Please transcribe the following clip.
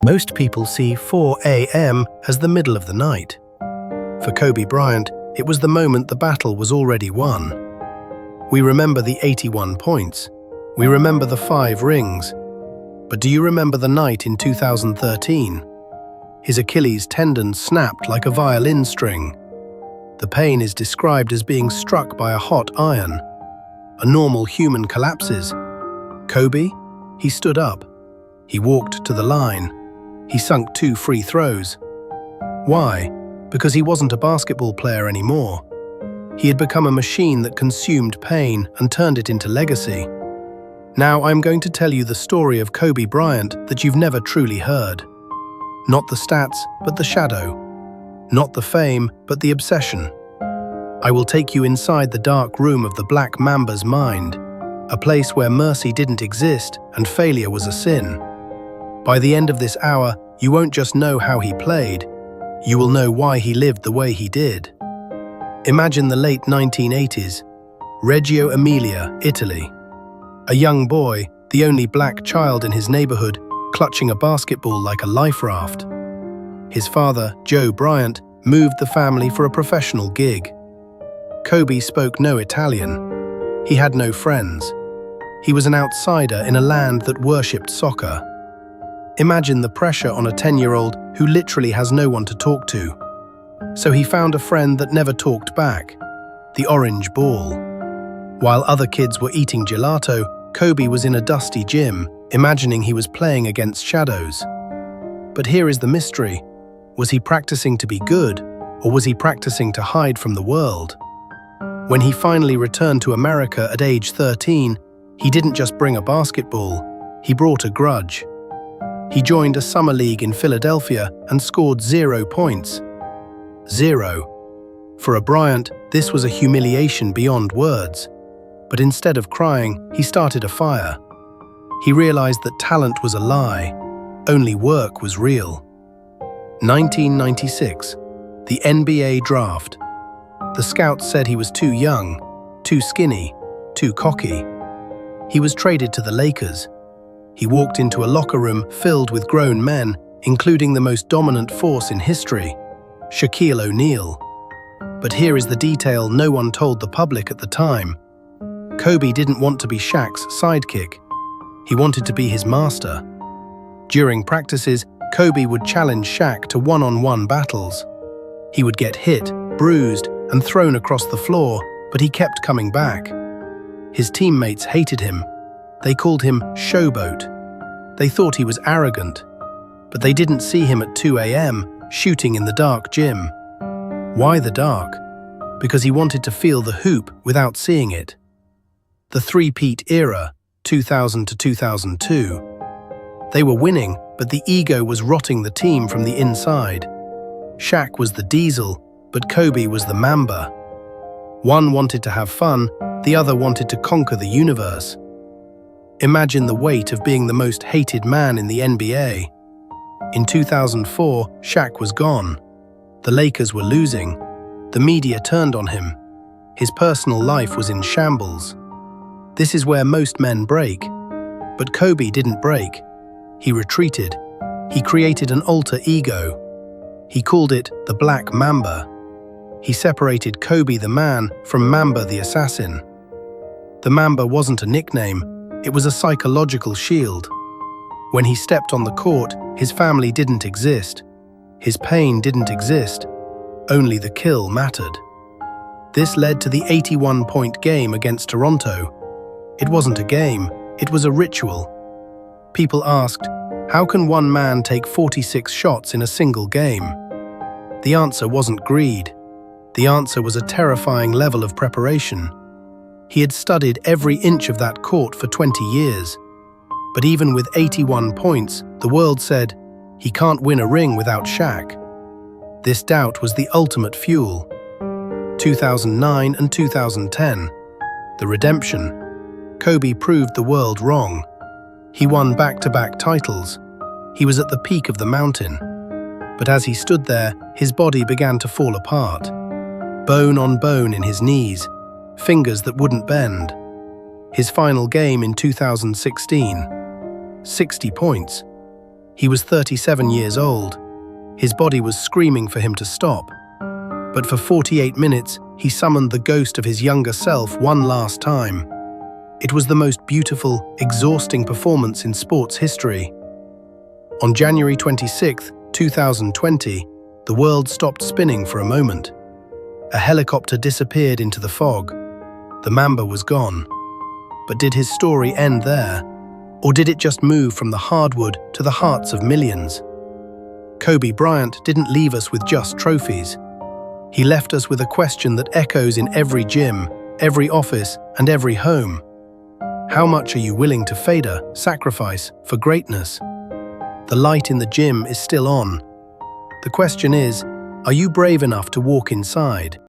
Most people see 4 a.m. as the middle of the night. For Kobe Bryant, it was the moment the battle was already won. We remember the 81 points. We remember the 5 rings. But do you remember the night in 2013? His Achilles tendon snapped like a violin string. The pain is described as being struck by a hot iron. A normal human collapses. Kobe? He stood up. He walked to the line. He sunk 2 free throws. Why? Because he wasn't a basketball player anymore. He had become a machine that consumed pain and turned it into legacy. Now I'm going to tell you the story of Kobe Bryant that you've never truly heard. Not the stats, but the shadow. Not the fame, but the obsession. I will take you inside the dark room of the Black Mamba's mind, a place where mercy didn't exist and failure was a sin. By the end of this hour, you won't just know how he played, you will know why he lived the way he did. Imagine the late 1980s, Reggio Emilia, Italy. A young boy, the only black child in his neighborhood, clutching a basketball like a life raft. His father, Joe Bryant, moved the family for a professional gig. Kobe spoke no Italian. He had no friends. He was an outsider in a land that worshipped soccer. Imagine the pressure on a 10-year-old who literally has no one to talk to. So he found a friend that never talked back, the orange ball. While other kids were eating gelato, Kobe was in a dusty gym, imagining he was playing against shadows. But here is the mystery. Was he practicing to be good, or was he practicing to hide from the world? When he finally returned to America at age 13, he didn't just bring a basketball, he brought a grudge. He joined a summer league in Philadelphia and scored 0 points. 0. For a Bryant, this was a humiliation beyond words. But instead of crying, he started a fire. He realized that talent was a lie, only work was real. 1996, the NBA draft. The scouts said he was too young, too skinny, too cocky. He was traded to the Lakers. He walked into a locker room filled with grown men, including the most dominant force in history, Shaquille O'Neal. But here is the detail no one told the public at the time. Kobe didn't want to be Shaq's sidekick. He wanted to be his master. During practices, Kobe would challenge Shaq to one-on-one battles. He would get hit, bruised, and thrown across the floor, but he kept coming back. His teammates hated him. They called him Showboat. They thought he was arrogant, but they didn't see him at 2 a.m. shooting in the dark gym. Why the dark? Because he wanted to feel the hoop without seeing it. The three-peat era, 2000 to 2002. They were winning, but the ego was rotting the team from the inside. Shaq was the diesel, but Kobe was the Mamba. One wanted to have fun, the other wanted to conquer the universe. Imagine the weight of being the most hated man in the NBA. In 2004, Shaq was gone. The Lakers were losing. The media turned on him. His personal life was in shambles. This is where most men break. But Kobe didn't break. He retreated. He created an alter ego. He called it the Black Mamba. He separated Kobe the man from Mamba the assassin. The Mamba wasn't a nickname, it was a psychological shield. When he stepped on the court, his family didn't exist. His pain didn't exist. Only the kill mattered. This led to the 81-point game against Toronto. It wasn't a game, it was a ritual. People asked, how can one man take 46 shots in a single game? The answer wasn't greed. The answer was a terrifying level of preparation. He had studied every inch of that court for 20 years. But even with 81 points, the world said, he can't win a ring without Shaq. This doubt was the ultimate fuel. 2009 and 2010. The redemption. Kobe proved the world wrong. He won back-to-back titles. He was at the peak of the mountain. But as he stood there, his body began to fall apart. Bone on bone in his knees, fingers that wouldn't bend. His final game in 2016. 60 points. He was 37 years old. His body was screaming for him to stop. But for 48 minutes, he summoned the ghost of his younger self one last time. It was the most beautiful, exhausting performance in sports history. On January 26, 2020, the world stopped spinning for a moment. A helicopter disappeared into the fog. The Mamba was gone. But did his story end there? Or did it just move from the hardwood to the hearts of millions? Kobe Bryant didn't leave us with just trophies. He left us with a question that echoes in every gym, every office, and every home. How much are you willing to sacrifice for greatness? The light in the gym is still on. The question is, are you brave enough to walk inside?